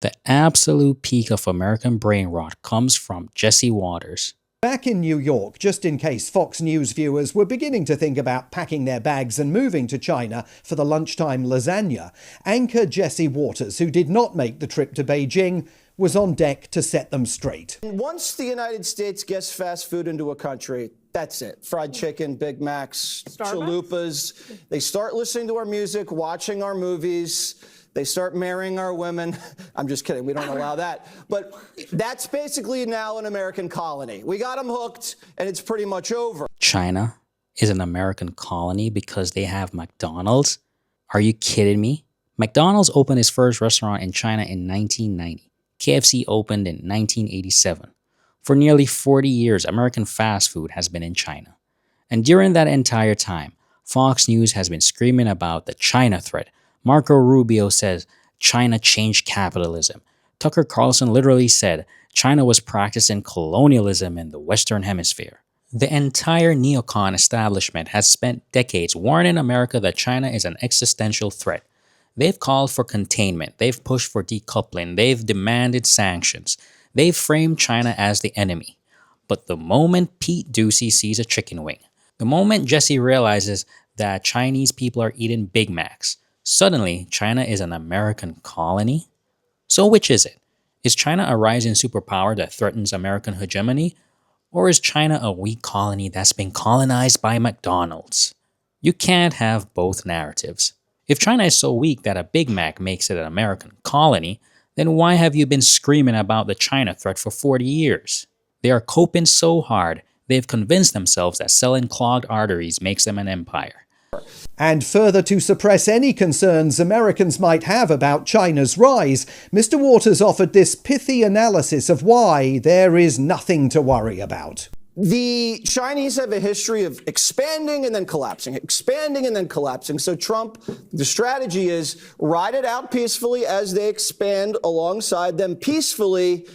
The absolute peak of American brain rot comes from Jesse Waters. Back in New York, just in case Fox News viewers were beginning to think about packing their bags and moving to China for the lunchtime lasagna, anchor Jesse Waters, who did not make the trip to Beijing, was on deck to set them straight. Once the United States gets fast food into a country, that's it. Fried chicken, Big Macs, chalupas. They start listening to our music, watching our movies. They start marrying our women. I'm just kidding. We don't allow that. But that's basically now an American colony. We got them hooked, and it's pretty much over. China is an American colony because they have McDonald's? Are you kidding me? McDonald's opened its first restaurant in China in 1990. KFC opened in 1987. For nearly 40 years, American fast food has been in China. And during that entire time, Fox News has been screaming about the China threat. Marco Rubio says China changed capitalism. Tucker Carlson literally said China was practicing colonialism in the Western Hemisphere. The entire neocon establishment has spent decades warning America that China is an existential threat. They've called for containment, they've pushed for decoupling, they've demanded sanctions, they've framed China as the enemy. But the moment Pete Ducey sees a chicken wing, the moment Jesse realizes that Chinese people are eating Big Macs, suddenly China is an American colony? So which is it? Is China a rising superpower that threatens American hegemony? Or is China a weak colony that's been colonized by McDonald's? You can't have both narratives. If China is so weak that a Big Mac makes it an American colony, then why have you been screaming about the China threat for 40 years? They are coping so hard, they've convinced themselves that selling clogged arteries makes them an empire. And further to suppress any concerns Americans might have about China's rise, Mr. Waters offered this pithy analysis of why there is nothing to worry about. The Chinese have a history of expanding and then collapsing, expanding and then collapsing. So Trump, the strategy is ride it out peacefully as they expand alongside them peacefully.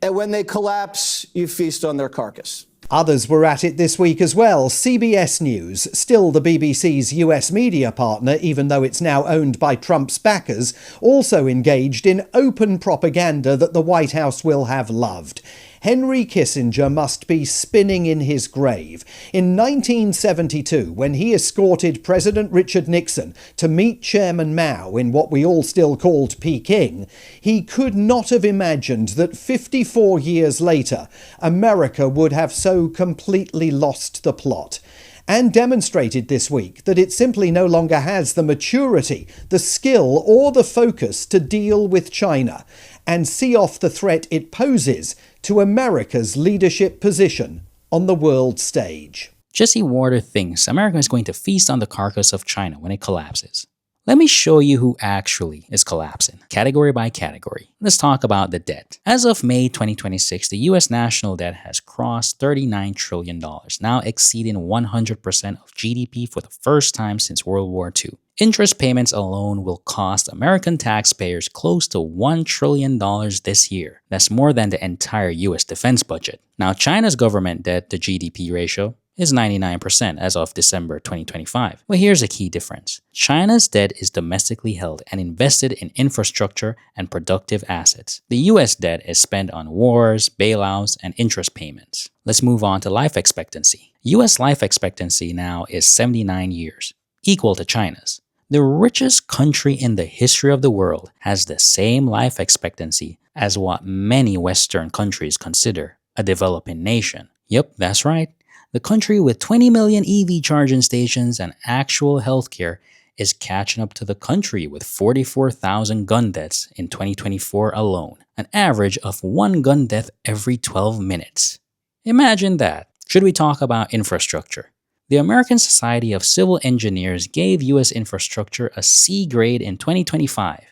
And when they collapse, you feast on their carcass. Others were at it this week as well. CBS News, still the BBC's US media partner, even though it's now owned by Trump's backers, also engaged in open propaganda that the White House will have loved. Henry Kissinger must be spinning in his grave. In 1972, when he escorted President Richard Nixon to meet Chairman Mao in what we all still called Peking, he could not have imagined that 54 years later, America would have so completely lost the plot. And demonstrated this week that it simply no longer has the maturity, the skill, or the focus to deal with China and see off the threat it poses to America's leadership position on the world stage. Jesse Waters thinks America is going to feast on the carcass of China when it collapses. Let me show you who actually is collapsing, category by category. Let's talk about the debt. As of May 2026, the US national debt has crossed $39 trillion, now exceeding 100% of GDP for the first time since World War II. Interest payments alone will cost American taxpayers close to $1 trillion this year. That's more than the entire US defense budget. Now, China's government debt to GDP ratio is 99% as of December 2025. But here's a key difference. China's debt is domestically held and invested in infrastructure and productive assets. The US debt is spent on wars, bailouts, and interest payments. Let's move on to life expectancy. US life expectancy now is 79 years, equal to China's. The richest country in the history of the world has the same life expectancy as what many Western countries consider a developing nation. Yep, that's right. The country with 20 million EV charging stations and actual healthcare is catching up to the country with 44,000 gun deaths in 2024 alone, an average of 1 gun death every 12 minutes. Imagine that. Should we talk about infrastructure? The American Society of Civil Engineers gave US infrastructure a C grade in 2025.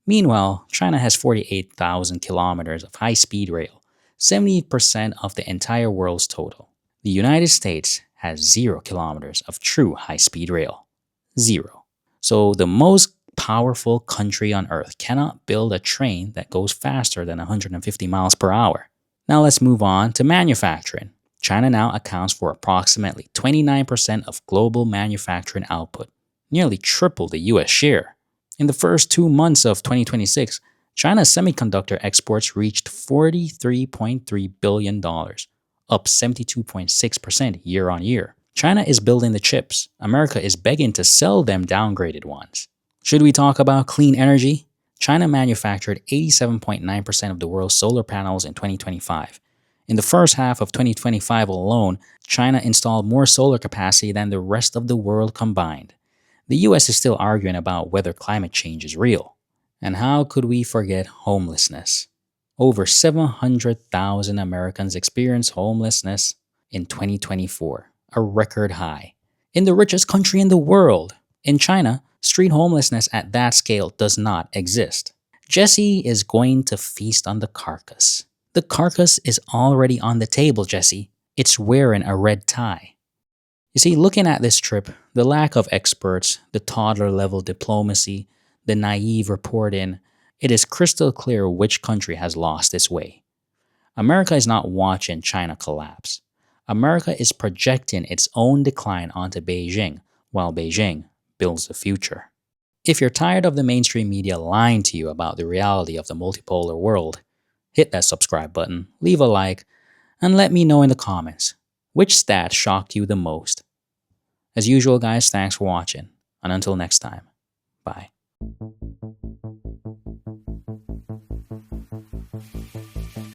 Meanwhile, China has 48,000 kilometers of high-speed rail, 70% of the entire world's total. The United States has 0 kilometers of true high-speed rail. 0. So the most powerful country on earth cannot build a train that goes faster than 150 miles per hour. Now let's move on to manufacturing. China now accounts for approximately 29% of global manufacturing output, nearly triple the US share. In the first 2 months of 2026, China's semiconductor exports reached $43.3 billion, up 72.6% year on year. China is building the chips. America is begging to sell them downgraded ones. Should we talk about clean energy? China manufactured 87.9% of the world's solar panels in 2025. In the first half of 2025 alone, China installed more solar capacity than the rest of the world combined. The US is still arguing about whether climate change is real. And how could we forget homelessness? Over 700,000 Americans experienced homelessness in 2024, a record high. In the richest country in the world, in China, street homelessness at that scale does not exist. Jesse is going to feast on the carcass. The carcass is already on the table, Jesse. It's wearing a red tie. You see, looking at this trip, the lack of experts, the toddler-level diplomacy, the naive reporting, it is crystal clear which country has lost its way. America is not watching China collapse. America is projecting its own decline onto Beijing, while Beijing builds the future. If you're tired of the mainstream media lying to you about the reality of the multipolar world, hit that subscribe button, leave a like, and let me know in the comments which stat shocked you the most. As usual, guys, thanks for watching, and until next time, bye.